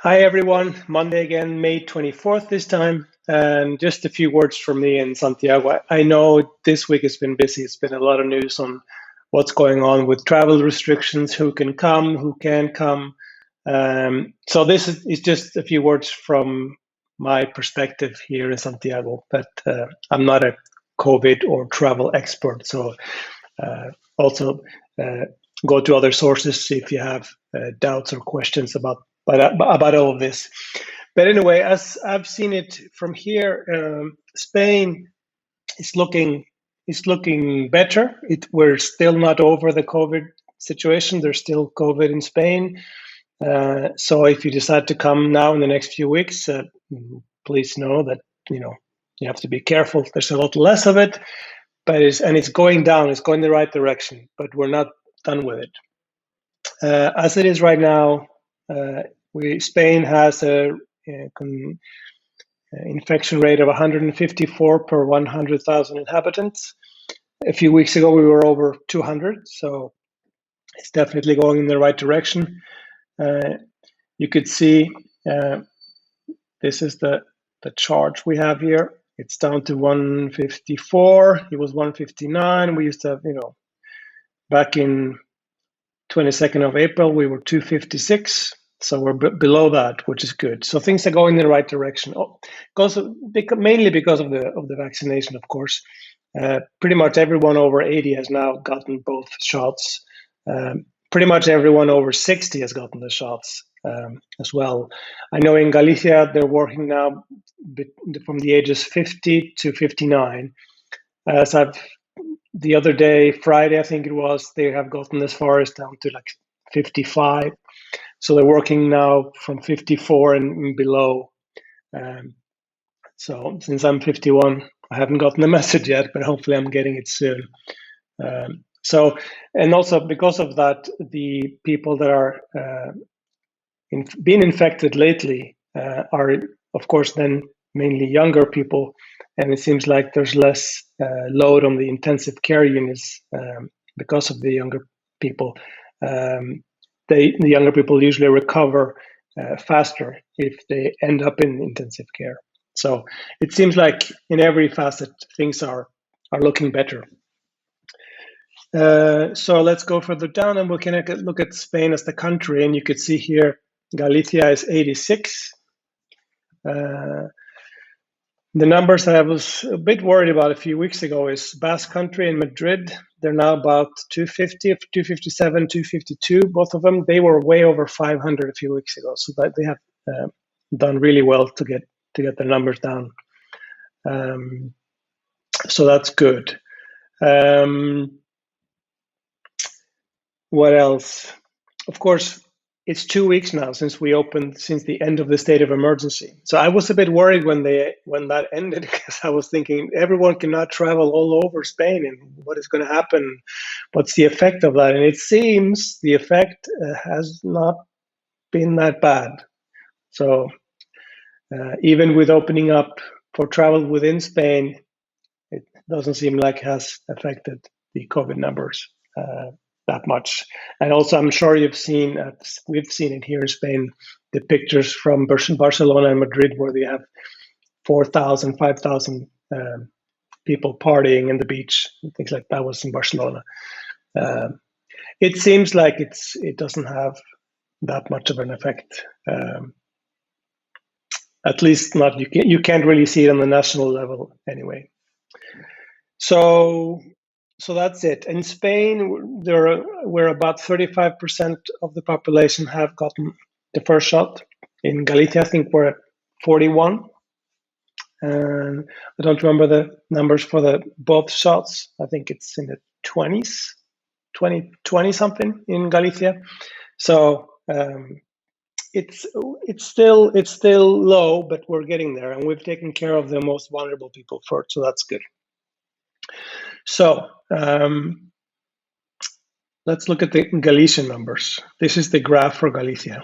Hi everyone, Monday again, May 24th this time, and just a few words from me in Santiago. I know this week has been busy. It's been a lot of news on what's going on with travel restrictions, who can come, who can't come. So this is just a few words from my perspective here in Santiago, but I'm not a COVID or travel expert. So also uh, go to other sources if you have doubts or questions about all of this. But anyway, as I've seen it from here, Spain is looking better. We're still not over the COVID situation. There's still COVID in Spain. So if you decide to come now in the next few weeks, please know that you have to be careful. There's a lot less of it, but it's going down. It's going the right direction, but we're not done with it. As it is right now, Spain has a infection rate of 154 per 100,000 inhabitants. A few weeks ago, we were over 200, so it's definitely going in the right direction. You could see this is the chart we have here. It's down to 154. It was 159. We used to have, back in 22nd of April, we were 256. So we're below that, which is good. So things are going in the right direction. Mainly because of the vaccination, of course. Pretty much everyone over 80 has now gotten both shots. Pretty much everyone over 60 has gotten the shots as well. I know in Galicia, they're working now from the ages 50 to 59. As the other day, Friday, I think it was, they have gotten as far as down to like 55. So they're working now from 54 and below. So since I'm 51, I haven't gotten the message yet, but hopefully I'm getting it soon. And also because of that, the people that are being infected lately are, of course, then mainly younger people, and it seems like there's less load on the intensive care units because of the younger people. The younger people usually recover faster if they end up in intensive care. So it seems like in every facet things are looking better. So let's go further down and we can look at Spain as the country, and you could see here Galicia is 86. The numbers that I was a bit worried about a few weeks ago is Basque Country and Madrid. They're now about 250, 257, 252, both of them. They were way over 500 a few weeks ago, so that they have done really well to get their numbers down. So that's good. What else? Of course, it's 2 weeks now since the end of the state of emergency. So I was a bit worried when that ended, because I was thinking everyone cannot travel all over Spain, and what is going to happen? What's the effect of that? And it seems the effect has not been that bad. So even with opening up for travel within Spain, it doesn't seem like it has affected the COVID numbers that much. And also, I'm sure we've seen it here in Spain, the pictures from Barcelona and Madrid, where they have 4,000, 5,000 people partying in the beach, things like that was in Barcelona. It seems like it doesn't have that much of an effect. At least not, you can't really see it on the national level anyway. So that's it. In Spain, we're about 35% of the population have gotten the first shot. In Galicia, I think we're at 41. And I don't remember the numbers for the both shots. I think it's in the 20s, 20 something in Galicia. So it's still low, but we're getting there, and we've taken care of the most vulnerable people first. So that's good. So let's look at the Galician numbers. This is the graph for Galicia.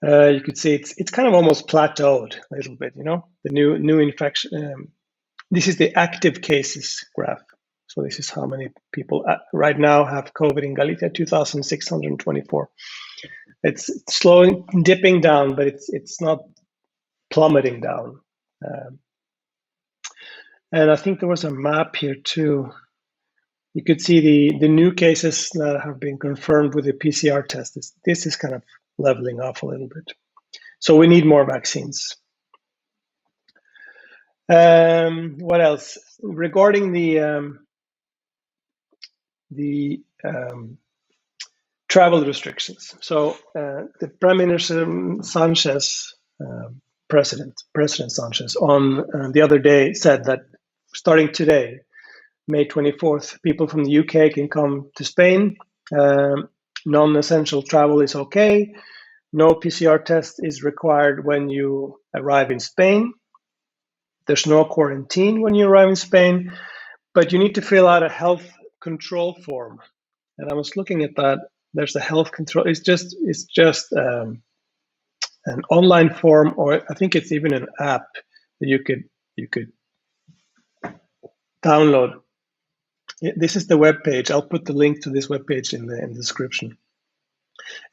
You could see it's kind of almost plateaued a little bit, the new infection. This is the active cases graph. So this is how many people right now have COVID in Galicia, 2,624. It's slowing, dipping down, but it's not plummeting down. And I think there was a map here too. You could see the new cases that have been confirmed with the PCR test. This is kind of leveling off a little bit. So we need more vaccines. What else? Regarding the travel restrictions. So the Prime Minister Sanchez, President Sanchez, on the other day said that starting today, May 24th, people from the UK can come to Spain. Non-essential travel is okay. No PCR test is required when you arrive in Spain. There's no quarantine when you arrive in Spain, but you need to fill out a health control form. And I was looking at that. There's a health control. It's just an online form, or I think it's even an app that you could download. This is the web page. I'll put the link to this web page in the description.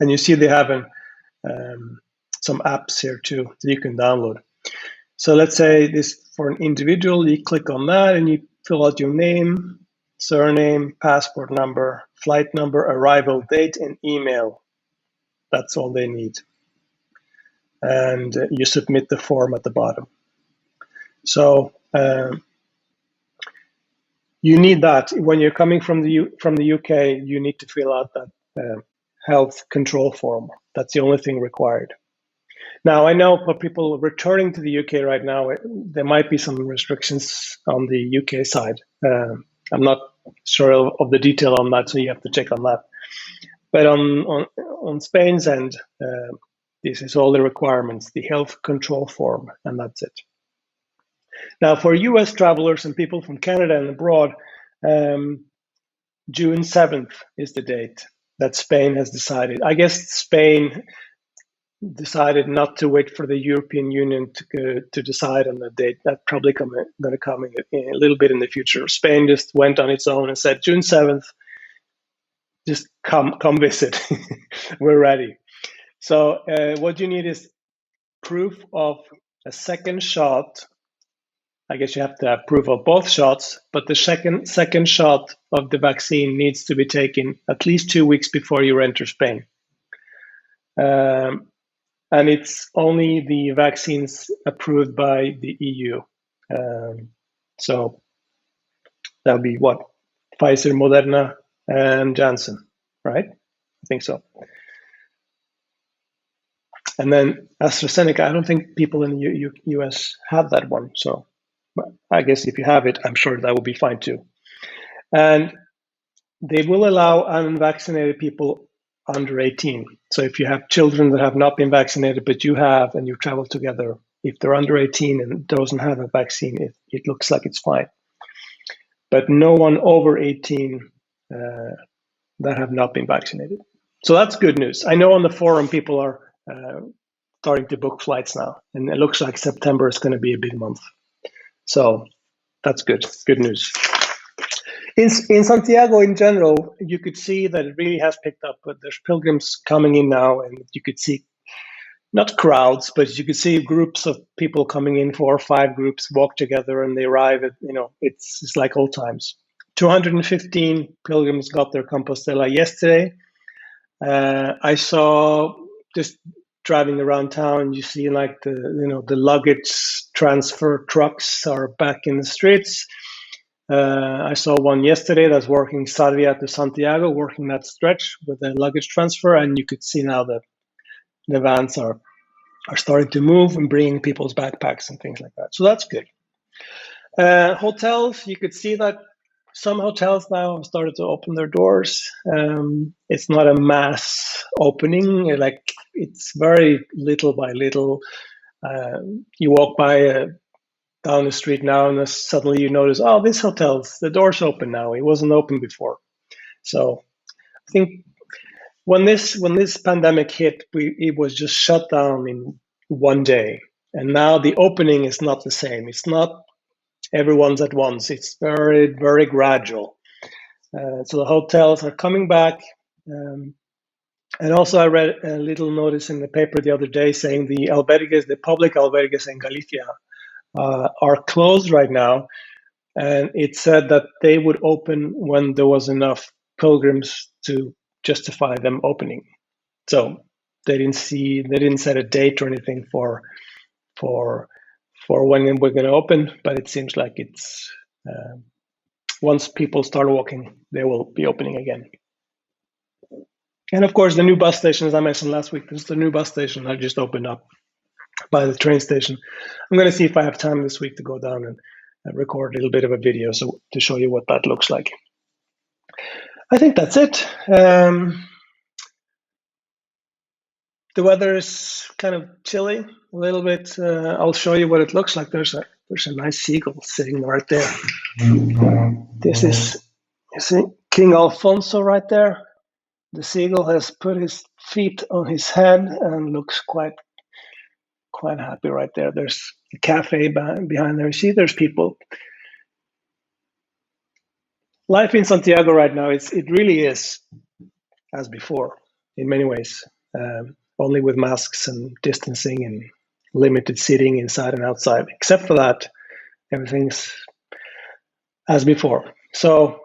And you see they have some apps here too that you can download. So let's say this for an individual, you click on that and you fill out your name, surname, passport number, flight number, arrival date, and email. That's all they need. And you submit the form at the bottom. So you need that when you're coming from the UK. You need to fill out that health control form. That's the only thing required. Now, I know for people returning to the UK right now, there might be some restrictions on the UK side. I'm not sure of the detail on that, so you have to check on that. But on Spain's end, this is all the requirements, the health control form, and that's it. Now, for US travelers and people from Canada and abroad, June 7th is the date that Spain has decided. I guess Spain decided not to wait for the European Union to decide on the date. That's probably going to come in a little bit in the future. Spain just went on its own and said, June 7th, just come visit. We're ready. So what you need is proof of a second shot. I guess you have to have proof of both shots, but the second shot of the vaccine needs to be taken at least 2 weeks before you enter Spain. And it's only the vaccines approved by the EU. So that'll be what? Pfizer, Moderna, and Janssen, right? I think so. And then AstraZeneca, I don't think people in the US have that one. So I guess if you have it, I'm sure that will be fine too. And they will allow unvaccinated people under 18. So if you have children that have not been vaccinated, but you have, and you travel together, if they're under 18 and doesn't have a vaccine, it looks like it's fine. But no one over 18 that have not been vaccinated. So that's good news. I know on the forum, people are starting to book flights now, and it looks like September is going to be a big month. So that's good news. In Santiago in general, you could see that it really has picked up, but there's pilgrims coming in now, and you could see not crowds, but you could see groups of people coming in, 4 or 5 groups walk together, and they arrive at, it's like old times. 215 pilgrims got their Compostela yesterday. I saw, just driving around town, you see like the luggage transfer trucks are back in the streets. I saw one yesterday that's working Sarria to Santiago, working that stretch with the luggage transfer, and you could see now that the vans are starting to move and bringing people's backpacks and things like that. So that's good. Hotels, you could see that some hotels now have started to open their doors. It's not a mass opening, like it's very little by little. You walk by down the street now, and suddenly you notice, oh, this hotel's, the door's open now. It wasn't open before. So I think when this pandemic hit, it was just shut down in one day. And now the opening is not the same. It's not everyone's at once. It's very, very gradual. So the hotels are coming back. And also, I read a little notice in the paper the other day saying the albergues, the public albergues in Galicia, are closed right now. And it said that they would open when there was enough pilgrims to justify them opening. So they didn't set a date or anything for when we're going to open, but it seems like it's once people start walking, they will be opening again. And of course, the new bus station, as I mentioned last week, there's the new bus station I just opened up by the train station. I'm going to see if I have time this week to go down and record a little bit of a video so to show you what that looks like. I think that's it. The weather is kind of chilly, a little bit. I'll show you what it looks like. There's a nice seagull sitting right there. This is, you see, King Alfonso right there. The seagull has put his feet on his head and looks quite happy right there. There's a cafe behind there. You see, there's people. Life in Santiago right now, it really is as before in many ways, only with masks and distancing and limited seating inside and outside. Except for that, everything's as before. So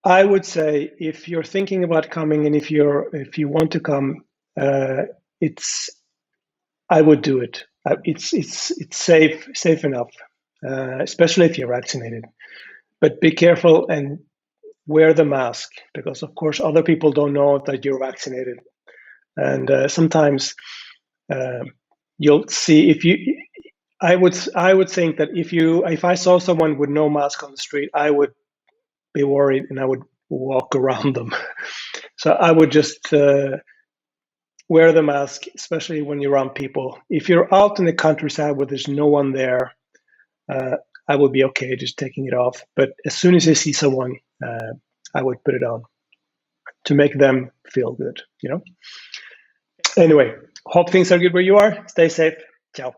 I would say if you're thinking about coming and if you want to come, I would do it. It's safe enough, especially if you're vaccinated. But be careful and wear the mask because, of course, other people don't know that you're vaccinated, and sometimes you'll see I would think that if I saw someone with no mask on the street, I would be worried and I would walk around them. So I would just wear the mask, especially when you're around people. If you're out in the countryside where there's no one there, I would be okay just taking it off. But as soon as I see someone, I would put it on to make them feel good, Anyway, hope things are good where you are. Stay safe. Ciao.